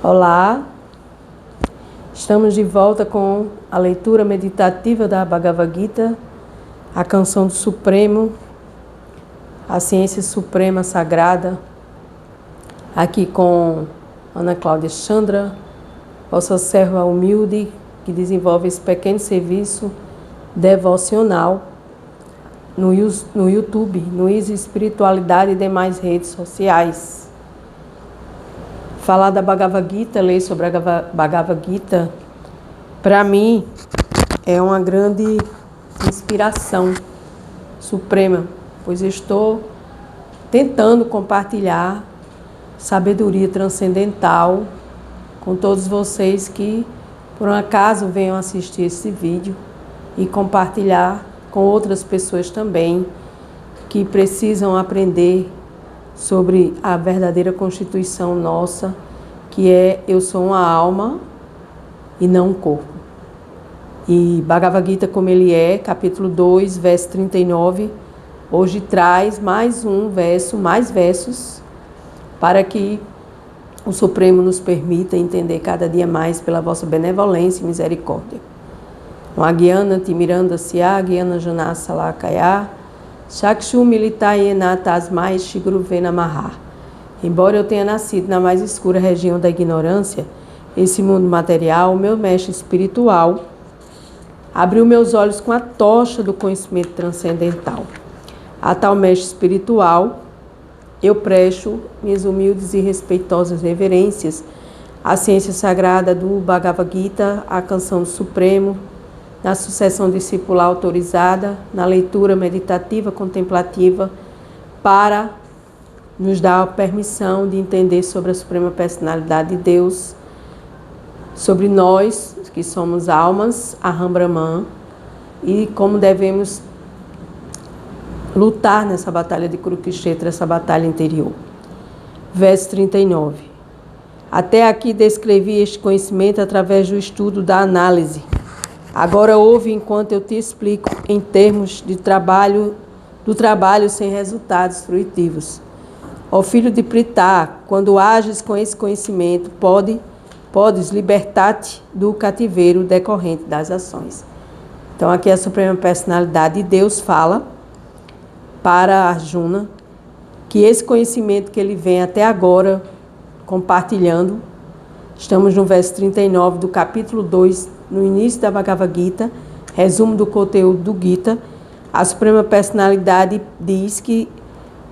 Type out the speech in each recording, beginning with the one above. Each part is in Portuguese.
Olá, estamos de volta com a leitura meditativa da Bhagavad Gita, a canção do Supremo, a ciência suprema sagrada, aqui com Ana Cláudia Chandra, vossa serva humilde que desenvolve esse pequeno serviço devocional no YouTube, no Easy Espiritualidade e demais redes sociais. Falar da Bhagavad Gita, ler sobre a Bhagavad Gita, para mim é uma grande inspiração suprema, pois eu estou tentando compartilhar sabedoria transcendental com todos vocês que, por um acaso, venham assistir esse vídeo e compartilhar com outras pessoas também que precisam aprender sobre a verdadeira constituição nossa, que é eu sou uma alma e não um corpo. E Bhagavad Gita, como ele é, capítulo 2, verso 39, hoje traz mais um verso, mais versos, para que o Supremo nos permita entender cada dia mais pela vossa benevolência e misericórdia. Magyana Timiranda Sya, Gyana Jana Salakaya, Shakshu Militayena Tasmai Shiguruvena Maha. Embora eu tenha nascido na mais escura região da ignorância, esse mundo material, o meu mestre espiritual abriu meus olhos com a tocha do conhecimento transcendental. A tal mestre espiritual, eu presto minhas humildes e respeitosas reverências à ciência sagrada do Bhagavad Gita, à canção do Supremo, na sucessão discipular autorizada, na leitura meditativa contemplativa, para nos dar a permissão de entender sobre a Suprema Personalidade de Deus, sobre nós, que somos almas, Aham Brahman, e como devemos lutar nessa batalha de Kurukshetra, essa batalha interior. Verso 39. Até aqui descrevi este conhecimento através do estudo da análise. Agora ouve enquanto eu te explico em termos de trabalho, do trabalho sem resultados fruitivos. Ó filho de Pritha, quando ages com esse conhecimento, podes libertar-te do cativeiro decorrente das ações. Então aqui a Suprema Personalidade de Deus fala para Arjuna que esse conhecimento que ele vem até agora compartilhando, estamos no verso 39 do capítulo 2, no início da Bhagavad Gita, resumo do conteúdo do Gita, a Suprema Personalidade diz que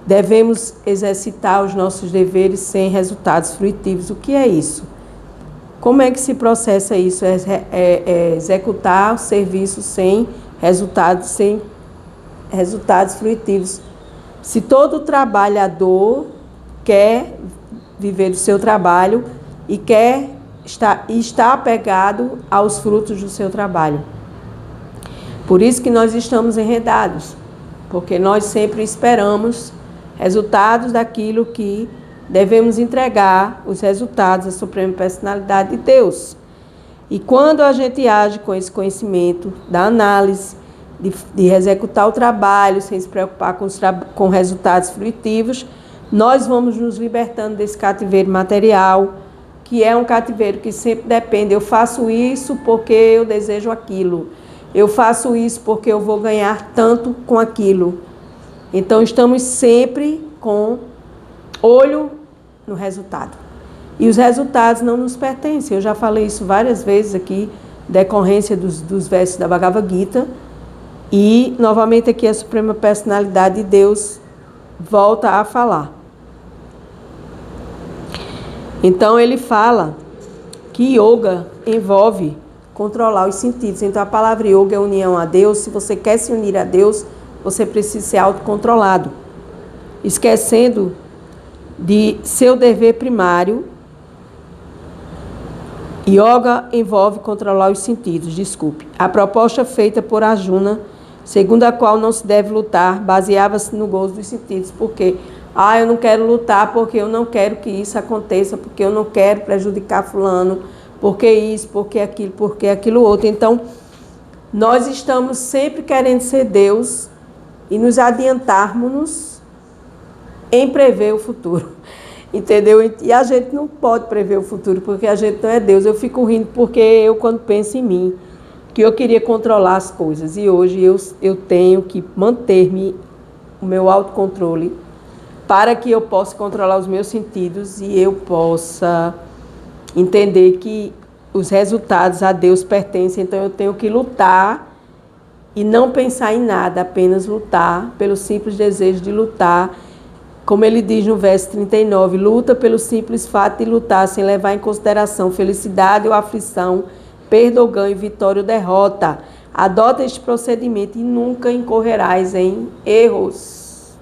devemos exercitar os nossos deveres sem resultados fruitivos. O que é isso? Como é que se processa isso? É executar o serviço sem resultados fruitivos. Se todo trabalhador quer viver do seu trabalho e está apegado aos frutos do seu trabalho. Por isso que nós estamos enredados, porque nós sempre esperamos resultados daquilo que devemos entregar, os resultados da Suprema Personalidade de Deus. E quando a gente age com esse conhecimento da análise, de executar o trabalho sem se preocupar com resultados fruitivos, nós vamos nos libertando desse cativeiro material, que é um cativeiro que sempre depende. Eu faço isso porque eu desejo aquilo. Eu faço isso porque eu vou ganhar tanto com aquilo. Então, estamos sempre com olho no resultado. E os resultados não nos pertencem. Eu já falei isso várias vezes aqui, decorrência dos versos da Bhagavad Gita. E, novamente, aqui a Suprema Personalidade de Deus volta a falar. Então, ele fala que yoga envolve controlar os sentidos. Então, a palavra yoga é união a Deus. Se você quer se unir a Deus, você precisa ser autocontrolado, esquecendo de seu dever primário. Yoga envolve controlar os sentidos, desculpe. A proposta feita por Arjuna, segundo a qual não se deve lutar, baseava-se no gozo dos sentidos. Por quê? Eu não quero lutar porque eu não quero que isso aconteça, porque eu não quero prejudicar fulano, porque isso, porque aquilo outro. Então, nós estamos sempre querendo ser Deus e nos adiantarmos em prever o futuro. Entendeu? E a gente não pode prever o futuro, porque a gente não é Deus. Eu fico rindo porque eu, quando penso em mim, que eu queria controlar as coisas. E hoje eu tenho que manter-me o meu autocontrole para que eu possa controlar os meus sentidos e eu possa entender que os resultados a Deus pertencem. Então eu tenho que lutar e não pensar em nada, apenas lutar pelo simples desejo de lutar. Como ele diz no verso 39, luta pelo simples fato de lutar, sem levar em consideração felicidade ou aflição, perda ou ganho, vitória ou derrota. Adota este procedimento e nunca incorrerás em erros.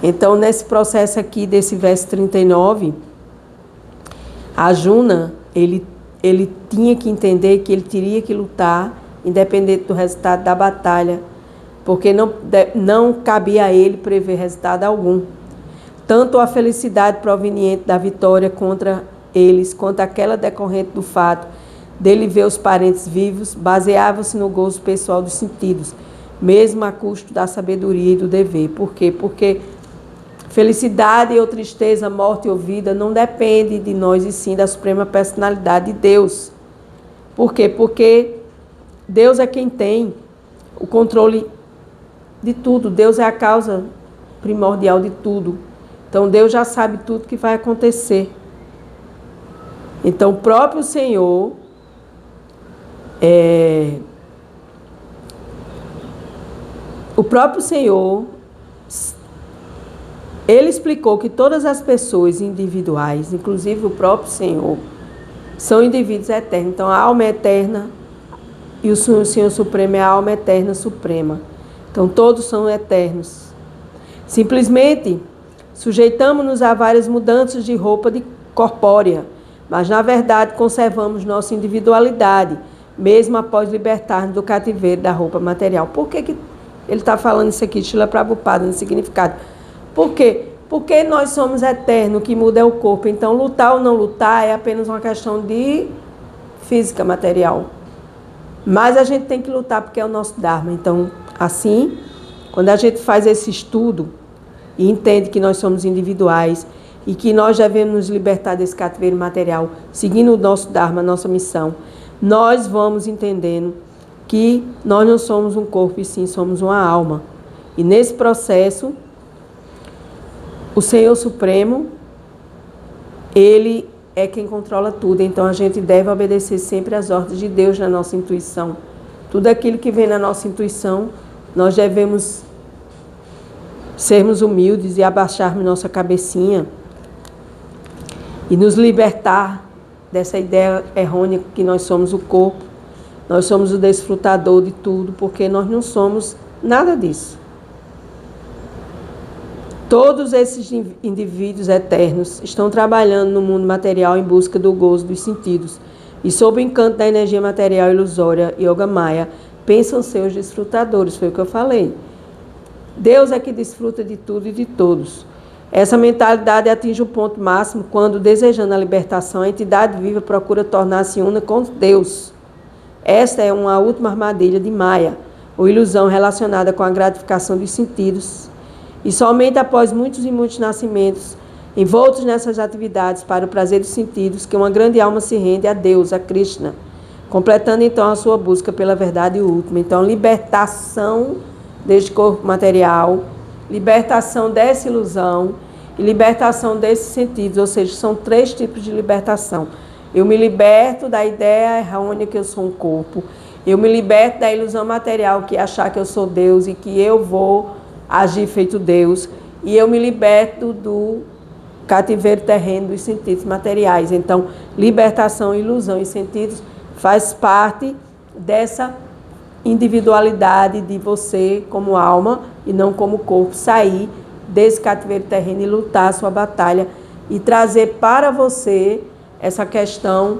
Então, nesse processo aqui, desse verso 39, Arjuna, ele tinha que entender que ele teria que lutar, independente do resultado da batalha, porque não cabia a ele prever resultado algum. Tanto a felicidade proveniente da vitória contra eles, quanto aquela decorrente do fato dele ver os parentes vivos, baseava-se no gozo pessoal dos sentidos, mesmo a custo da sabedoria e do dever. Por quê? Porque felicidade ou tristeza, morte ou vida não depende de nós, e sim da suprema personalidade de Deus. Por quê? Porque Deus é quem tem o controle de tudo. Deus é a causa primordial de tudo. Então Deus já sabe tudo que vai acontecer. Então o próprio Senhor ele explicou que todas as pessoas individuais, inclusive o próprio Senhor, são indivíduos eternos. Então a alma é eterna e o Senhor Supremo é a alma eterna suprema. Então todos são eternos. Simplesmente sujeitamos-nos a várias mudanças de roupa corpórea, mas na verdade conservamos nossa individualidade, mesmo após libertar-nos do cativeiro da roupa material. Por que ele está falando isso aqui, Srila Prabhupada, no significado? Por quê? Porque nós somos eternos, o que muda é o corpo. Então lutar ou não lutar é apenas uma questão de física material. Mas a gente tem que lutar porque é o nosso Dharma. Então, assim, quando a gente faz esse estudo e entende que nós somos individuais e que nós devemos nos libertar desse cativeiro material, seguindo o nosso Dharma, a nossa missão, nós vamos entendendo que nós não somos um corpo e sim somos uma alma. E nesse processo, o Senhor Supremo, Ele é quem controla tudo. Então a gente deve obedecer sempre às ordens de Deus na nossa intuição. Tudo aquilo que vem na nossa intuição, nós devemos sermos humildes e abaixarmos nossa cabecinha e nos libertar dessa ideia errônea que nós somos o corpo, nós somos o desfrutador de tudo, porque nós não somos nada disso. Todos esses indivíduos eternos estão trabalhando no mundo material em busca do gozo dos sentidos e, sob o encanto da energia material ilusória Yoga Maya, pensam ser os desfrutadores. Foi o que eu falei. Deus é que desfruta de tudo e de todos. Essa mentalidade atinge o ponto máximo quando, desejando a libertação, a entidade viva procura tornar-se una com Deus. Esta é uma última armadilha de Maya, ou ilusão relacionada com a gratificação dos sentidos. E somente após muitos e muitos nascimentos, envoltos nessas atividades para o prazer dos sentidos, que uma grande alma se rende a Deus, a Krishna, completando então a sua busca pela verdade última. Então, libertação deste corpo material, libertação dessa ilusão e libertação desses sentidos, ou seja, são 3 tipos de libertação. Eu me liberto da ideia errônea que eu sou um corpo, eu me liberto da ilusão material, que é achar que eu sou Deus e que eu vou agir feito Deus, e eu me liberto do cativeiro terreno dos sentidos materiais. Então, libertação, ilusão e sentidos faz parte dessa individualidade de você como alma e não como corpo, sair desse cativeiro terreno e lutar a sua batalha e trazer para você essa questão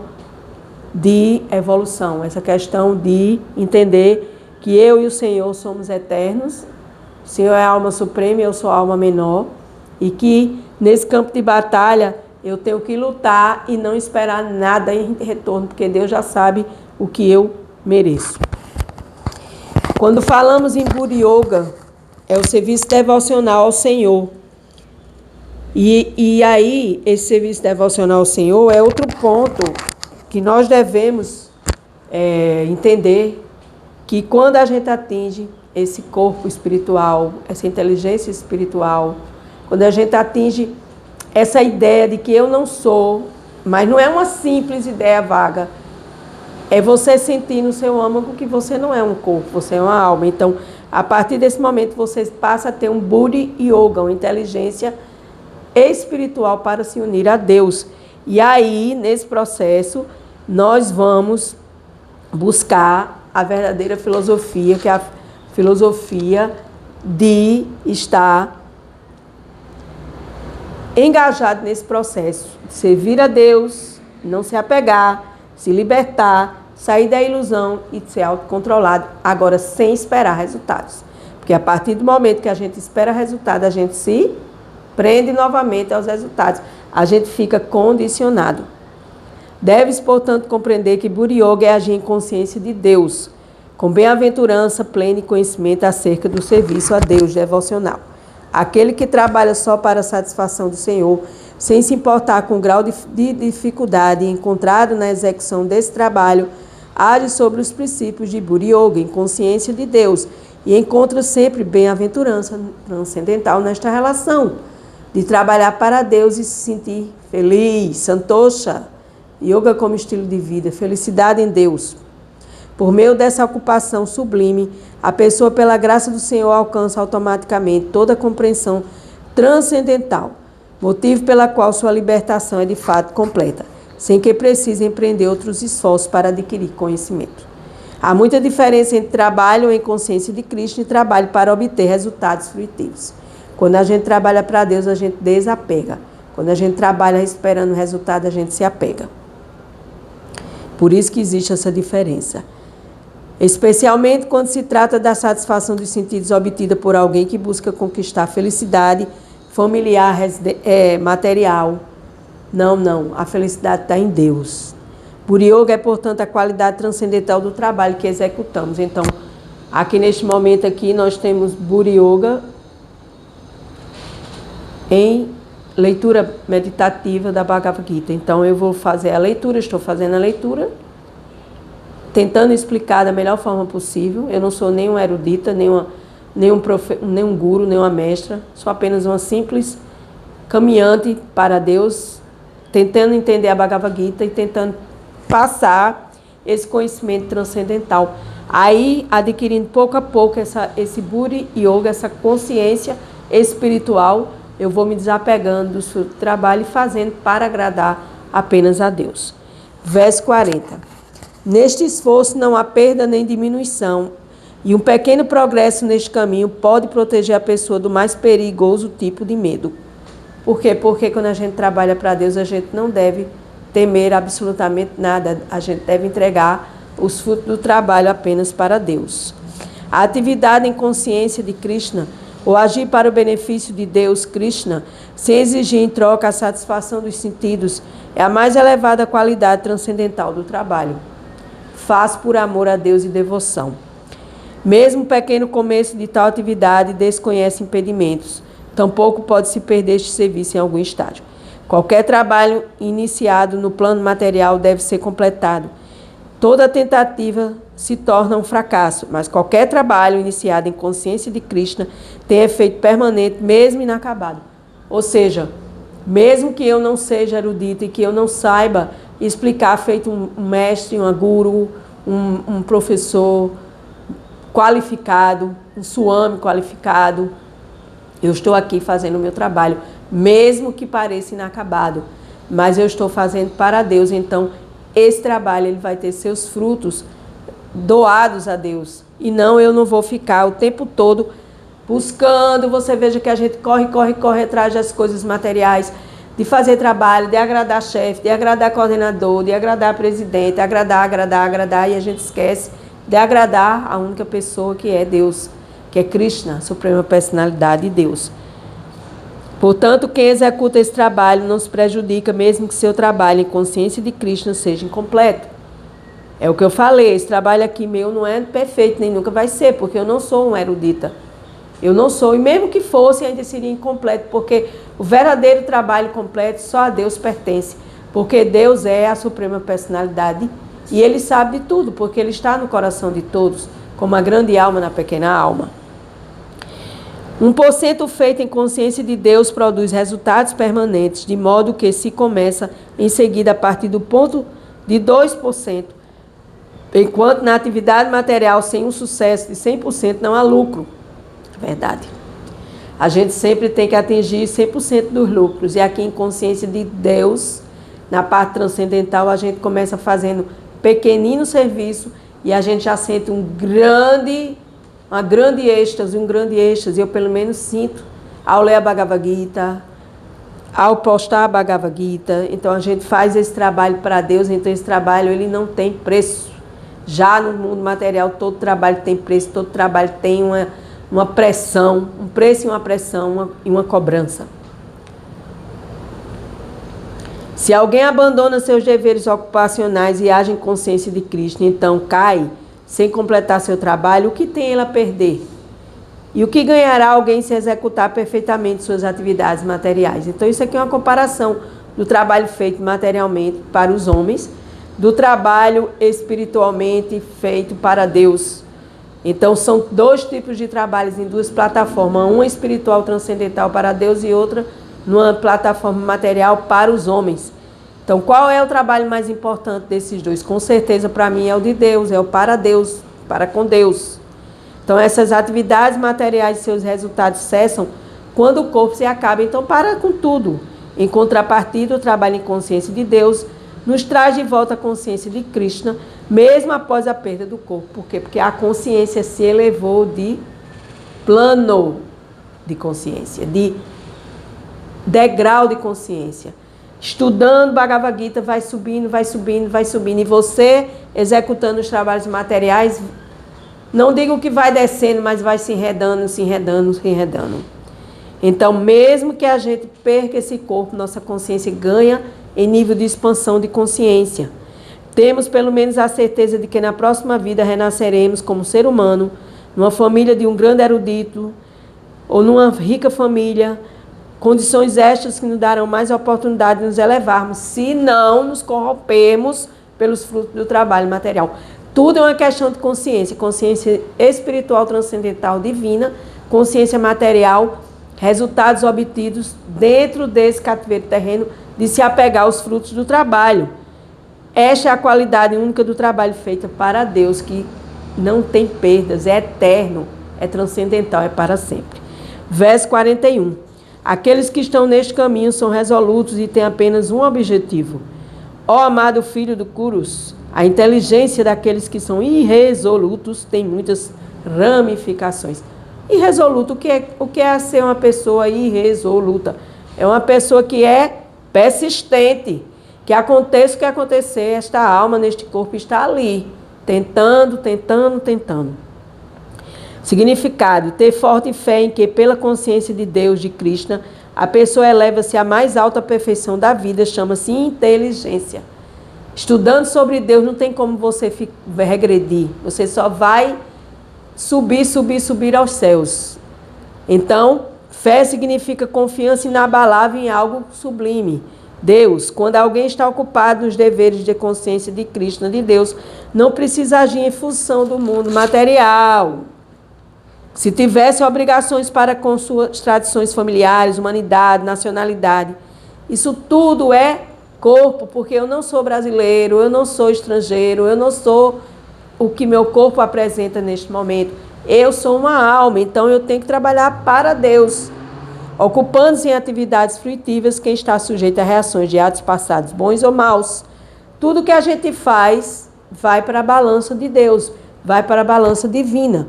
de evolução, essa questão de entender que eu e o Senhor somos eternos. O Senhor é a alma suprema e eu sou a alma menor. E que nesse campo de batalha eu tenho que lutar e não esperar nada em retorno, porque Deus já sabe o que eu mereço. Quando falamos em Buri Yoga, é o serviço devocional ao Senhor. E aí, esse serviço devocional ao Senhor é outro ponto que nós devemos entender, que quando a gente atinge esse corpo espiritual, essa inteligência espiritual, quando a gente atinge essa ideia de que eu não sou, mas não é uma simples ideia vaga, é você sentir no seu âmago que você não é um corpo, você é uma alma. Então, a partir desse momento, você passa a ter um Buddhi Yoga, uma inteligência espiritual para se unir a Deus. E aí, nesse processo, nós vamos buscar a verdadeira filosofia, que é a filosofia de estar engajado nesse processo, de servir a Deus, não se apegar, se libertar, sair da ilusão e de ser autocontrolado, agora sem esperar resultados. Porque a partir do momento que a gente espera resultado, a gente se prende novamente aos resultados. A gente fica condicionado. Deves, portanto, compreender que Buddhi Yoga é agir em consciência de Deus, com bem-aventurança, pleno conhecimento acerca do serviço a Deus devocional. Aquele que trabalha só para a satisfação do Senhor, sem se importar com o grau de dificuldade encontrado na execução desse trabalho, age sobre os princípios de Buddhi Yoga, em consciência de Deus, e encontra sempre bem-aventurança transcendental nesta relação, de trabalhar para Deus e se sentir feliz, santosha, yoga como estilo de vida, felicidade em Deus. Por meio dessa ocupação sublime, a pessoa, pela graça do Senhor, alcança automaticamente toda a compreensão transcendental, motivo pela qual sua libertação é de fato completa, sem que precise empreender outros esforços para adquirir conhecimento. Há muita diferença entre trabalho em consciência de Cristo e trabalho para obter resultados fruitivos. Quando a gente trabalha para Deus, a gente desapega. Quando a gente trabalha esperando o resultado, a gente se apega. Por isso que existe essa diferença. Especialmente quando se trata da satisfação dos sentidos obtida por alguém que busca conquistar a felicidade familiar, material. Não. A felicidade está em Deus. Buddhi Yoga é, portanto, a qualidade transcendental do trabalho que executamos. Então, aqui neste momento aqui, nós temos Buddhi Yoga em leitura meditativa da Bhagavad Gita. Então, eu vou fazer a leitura, estou fazendo a leitura, tentando explicar da melhor forma possível. Eu não sou nenhum erudita, nenhum guru, nenhuma mestra. Sou apenas uma simples caminhante para Deus, tentando entender a Bhagavad Gita e tentando passar esse conhecimento transcendental. Aí, adquirindo pouco a pouco esse Buddhi Yoga, essa consciência espiritual, eu vou me desapegando do seu trabalho e fazendo para agradar apenas a Deus. Verso 40. Neste esforço não há perda nem diminuição, e um pequeno progresso neste caminho pode proteger a pessoa do mais perigoso tipo de medo. Por quê? Porque quando a gente trabalha para Deus, a gente não deve temer absolutamente nada. A gente deve entregar os frutos do trabalho apenas para Deus. A atividade em consciência de Krishna, ou agir para o benefício de Deus, Krishna, sem exigir em troca a satisfação dos sentidos, é a mais elevada qualidade transcendental do trabalho. Faz por amor a Deus e devoção. Mesmo o pequeno começo de tal atividade desconhece impedimentos. Tampouco pode-se perder este serviço em algum estágio. Qualquer trabalho iniciado no plano material deve ser completado. Toda tentativa se torna um fracasso, mas qualquer trabalho iniciado em consciência de Krishna tem efeito permanente, mesmo inacabado. Ou seja, mesmo que eu não seja erudita e que eu não saiba explicar feito um mestre, uma guru, um professor qualificado, um swami qualificado, eu estou aqui fazendo o meu trabalho, mesmo que pareça inacabado, mas eu estou fazendo para Deus. Então, esse trabalho ele vai ter seus frutos doados a Deus. E eu não vou ficar o tempo todo buscando. Você veja que a gente corre atrás das coisas materiais, de fazer trabalho, de agradar chefe, de agradar coordenador, de agradar presidente, agradar, e a gente esquece de agradar a única pessoa que é Deus, que é Krishna, a Suprema Personalidade de Deus. Portanto, quem executa esse trabalho não se prejudica, mesmo que seu trabalho em consciência de Krishna seja incompleto. É o que eu falei, esse trabalho aqui meu não é perfeito, nem nunca vai ser, porque eu não sou um erudita. Eu não sou, e mesmo que fosse, ainda seria incompleto, porque o verdadeiro trabalho completo só a Deus pertence, porque Deus é a suprema personalidade e Ele sabe de tudo, porque Ele está no coração de todos, como a grande alma na pequena alma. 1% feito em consciência de Deus produz resultados permanentes, de modo que se começa em seguida a partir do ponto de 2%, enquanto na atividade material sem um sucesso de 100% não há lucro. Verdade. A gente sempre tem que atingir 100% dos lucros. E aqui em consciência de Deus, na parte transcendental, a gente começa fazendo pequenino serviço e a gente já sente uma grande êxtase. Eu pelo menos sinto ao ler a Bhagavad Gita, ao postar a Bhagavad Gita. Então a gente faz esse trabalho para Deus, então esse trabalho ele não tem preço. Já no mundo material todo trabalho tem preço, todo trabalho tem uma pressão, um preço e uma pressão e uma cobrança. Se alguém abandona seus deveres ocupacionais e age em consciência de Krishna, então cai sem completar seu trabalho, o que tem ele a perder? E o que ganhará alguém se executar perfeitamente suas atividades materiais? Então isso aqui é uma comparação do trabalho feito materialmente para os homens, do trabalho espiritualmente feito para Deus. Então, são dois tipos de trabalhos em duas plataformas, uma espiritual transcendental para Deus e outra numa plataforma material para os homens. Então, qual é o trabalho mais importante desses dois? Com certeza, para mim, é o de Deus, é o para Deus, para com Deus. Então, essas atividades materiais e seus resultados cessam quando o corpo se acaba. Então, para com tudo. Em contrapartida, o trabalho em consciência de Deus nos traz de volta a consciência de Krishna, mesmo após a perda do corpo. Por quê? Porque a consciência se elevou de plano de consciência, de degrau de consciência. Estudando Bhagavad Gita, vai subindo, vai subindo, vai subindo. E você, executando os trabalhos materiais, não digo que vai descendo, mas vai se enredando, se enredando, se enredando. Então, mesmo que a gente perca esse corpo, nossa consciência ganha em nível de expansão de consciência. Temos pelo menos a certeza de que na próxima vida renasceremos como ser humano, numa família de um grande erudito, ou numa rica família, condições estas que nos darão mais oportunidade de nos elevarmos, se não nos corrompemos pelos frutos do trabalho material. Tudo é uma questão de consciência, consciência espiritual transcendental divina, consciência material, resultados obtidos dentro desse cativeiro terreno, de se apegar aos frutos do trabalho. Esta é a qualidade única do trabalho feito para Deus, que não tem perdas, é eterno, é transcendental, é para sempre. Verso 41. Aqueles que estão neste caminho são resolutos e têm apenas um objetivo. Ó amado filho do Kurus, a inteligência daqueles que são irresolutos tem muitas ramificações. Irresoluto, o que é ser uma pessoa irresoluta? É uma pessoa que é persistente, que aconteça o que acontecer, esta alma neste corpo está ali, tentando. Significado: ter forte fé em que, pela consciência de Deus, de Krishna, a pessoa eleva-se à mais alta perfeição da vida, chama-se inteligência. Estudando sobre Deus não tem como você regredir, você só vai subir aos céus. Então, fé significa confiança inabalável em algo sublime. Deus, quando alguém está ocupado nos deveres de consciência de Krishna, de Deus, não precisa agir em função do mundo material. Se tivesse obrigações para com suas tradições familiares, humanidade, nacionalidade, isso tudo é corpo, porque eu não sou brasileiro, eu não sou estrangeiro, eu não sou o que meu corpo apresenta neste momento. Eu sou uma alma, então eu tenho que trabalhar para Deus. Ocupando-se em atividades fruitivas, quem está sujeito a reações de atos passados, bons ou maus, tudo que a gente faz vai para a balança de Deus, vai para a balança divina.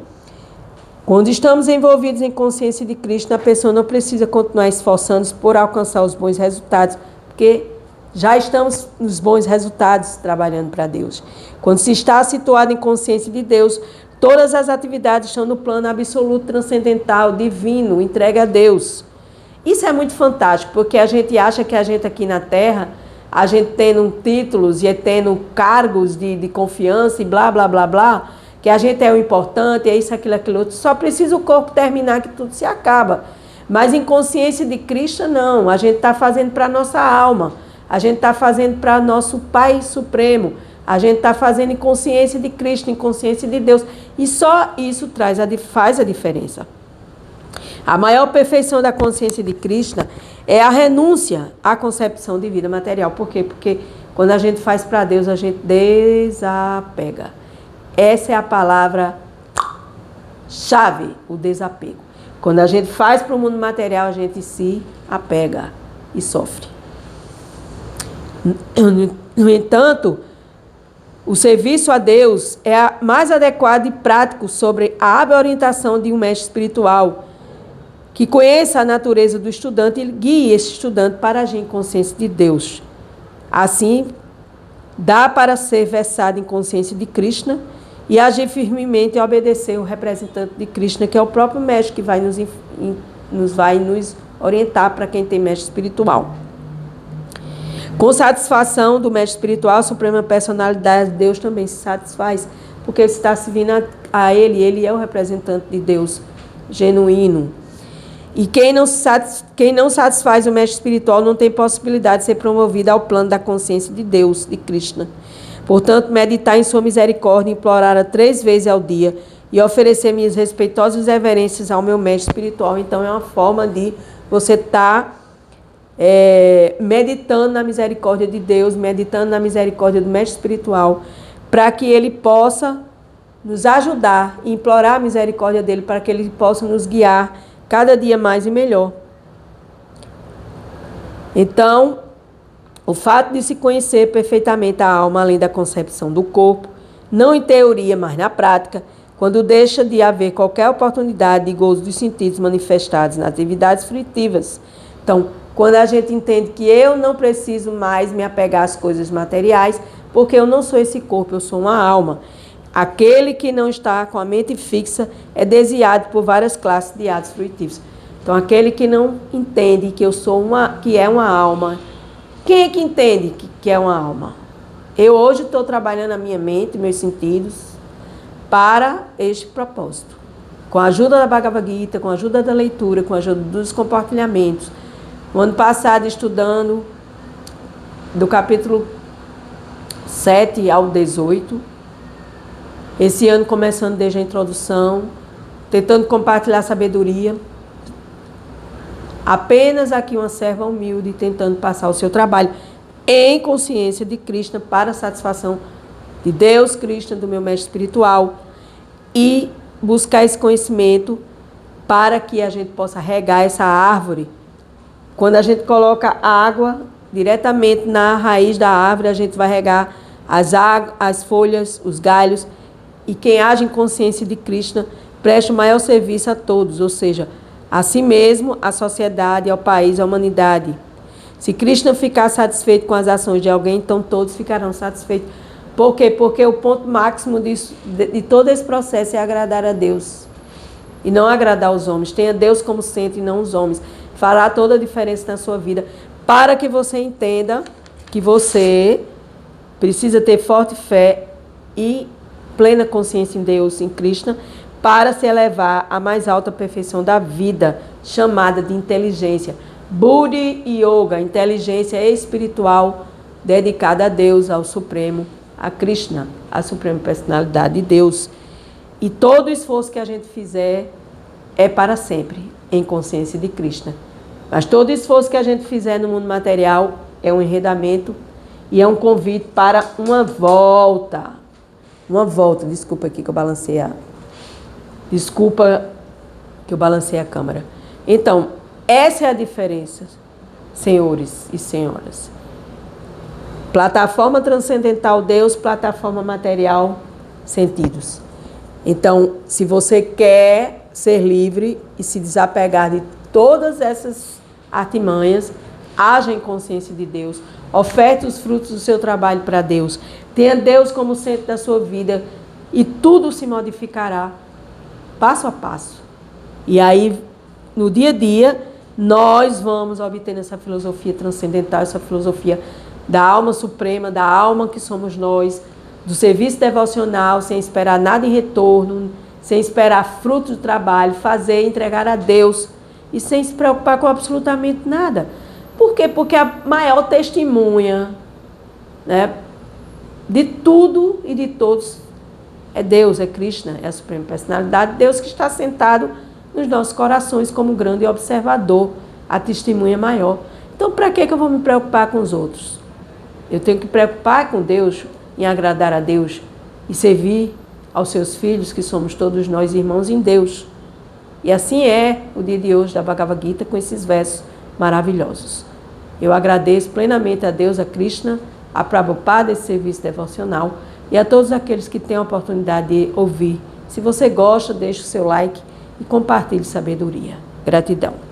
Quando estamos envolvidos em consciência de Cristo, a pessoa não precisa continuar esforçando-se por alcançar os bons resultados, porque já estamos nos bons resultados trabalhando para Deus. Quando se está situado em consciência de Deus, todas as atividades estão no plano absoluto, transcendental, divino, entregue a Deus. Isso é muito fantástico, porque a gente acha que a gente aqui na Terra, a gente tendo títulos e tendo cargos de confiança e blá, blá, blá, blá, que a gente é o importante, é isso, aquilo outro. Só precisa o corpo terminar que tudo se acaba. Mas em consciência de Cristo, não. A gente está fazendo para a nossa alma. A gente está fazendo para nosso Pai Supremo. A gente está fazendo em consciência de Cristo, em consciência de Deus. E só isso faz a diferença. A maior perfeição da consciência de Cristo é a renúncia à concepção de vida material. Por quê? Porque quando a gente faz para Deus, a gente desapega. Essa é a palavra-chave, o desapego. Quando a gente faz para o mundo material, a gente se apega e sofre. No entanto, o serviço a Deus é mais adequado e prático sobre a hábil orientação de um mestre espiritual que conheça a natureza do estudante e guie esse estudante para agir em consciência de Deus. Assim, dá para ser versado em consciência de Krishna e agir firmemente e obedecer o representante de Krishna, que é o próprio mestre que vai nos orientar para quem tem mestre espiritual. Com satisfação do mestre espiritual, a suprema personalidade de Deus também se satisfaz, porque você está servindo a ele é o representante de Deus genuíno. E quem não satisfaz o mestre espiritual não tem possibilidade de ser promovido ao plano da consciência de Deus, de Krishna. Portanto, meditar em sua misericórdia, implorar 3 vezes ao dia e oferecer minhas respeitosas reverências ao meu mestre espiritual. Então, é uma forma de você estar meditando na misericórdia de Deus, meditando na misericórdia do mestre espiritual, para que ele possa nos ajudar e implorar a misericórdia dele, para que ele possa nos guiar cada dia mais e melhor. Então, o fato de se conhecer perfeitamente a alma, além da concepção do corpo, não em teoria, mas na prática, quando deixa de haver qualquer oportunidade de gozo dos sentidos manifestados nas atividades fruitivas. Então, quando a gente entende que eu não preciso mais me apegar às coisas materiais, porque eu não sou esse corpo, eu sou uma alma. Aquele que não está com a mente fixa é desviado por várias classes de atos fruitivos. Então, aquele que não entende que que é uma alma. Quem é que entende que é uma alma? Eu hoje estou trabalhando a minha mente, meus sentidos, para este propósito. Com a ajuda da Bhagavad Gita, com a ajuda da leitura, com a ajuda dos compartilhamentos. No ano passado, estudando do capítulo 7 ao 18. Esse ano, começando desde a introdução, tentando compartilhar sabedoria. Apenas aqui uma serva humilde, tentando passar o seu trabalho em consciência de Krishna, para a satisfação de Deus, Krishna, do meu mestre espiritual, e buscar esse conhecimento para que a gente possa regar essa árvore. Quando a gente coloca água diretamente na raiz da árvore, a gente vai regar as folhas, os galhos, e quem age em consciência de Krishna presta o maior serviço a todos, ou seja, a si mesmo, à sociedade, ao país, à humanidade. Se Krishna ficar satisfeito com as ações de alguém, então todos ficarão satisfeitos. Por quê? Porque o ponto máximo de todo esse processo é agradar a Deus e não agradar os homens. Tenha Deus como centro e não os homens. Fará toda a diferença na sua vida, para que você entenda que você precisa ter forte fé e plena consciência em Deus, em Krishna, para se elevar à mais alta perfeição da vida, chamada de inteligência. Buddhi Yoga, inteligência espiritual dedicada a Deus, ao Supremo, a Krishna, a Suprema Personalidade de Deus. E todo esforço que a gente fizer é para sempre, em consciência de Krishna. Mas todo esforço que a gente fizer no mundo material é um enredamento e é um convite para uma volta. Desculpa aqui que eu balancei a câmera. Então, essa é a diferença, senhores e senhoras. Plataforma transcendental Deus, plataforma material sentidos. Então, se você quer ser livre e se desapegar de todas essas artimanhas, haja em consciência de Deus, oferte os frutos do seu trabalho para Deus, tenha Deus como centro da sua vida e tudo se modificará passo a passo. E aí, no dia a dia, nós vamos obtendo essa filosofia transcendental, essa filosofia da alma suprema, da alma que somos nós, do serviço devocional, sem esperar nada em retorno, sem esperar fruto do trabalho, fazer, entregar a Deus e sem se preocupar com absolutamente nada. Por quê? Porque a maior testemunha, né, de tudo e de todos é Deus, é Krishna, é a Suprema Personalidade, Deus que está sentado nos nossos corações como grande observador, a testemunha maior. Então, para que eu vou me preocupar com os outros? Eu tenho que me preocupar com Deus, em agradar a Deus e servir aos seus filhos, que somos todos nós irmãos em Deus. E assim é o dia de hoje da Bhagavad Gita, com esses versos maravilhosos. Eu agradeço plenamente a Deus, a Krishna, a Prabhupada desse serviço devocional e a todos aqueles que têm a oportunidade de ouvir. Se você gosta, deixe o seu like e compartilhe sabedoria. Gratidão.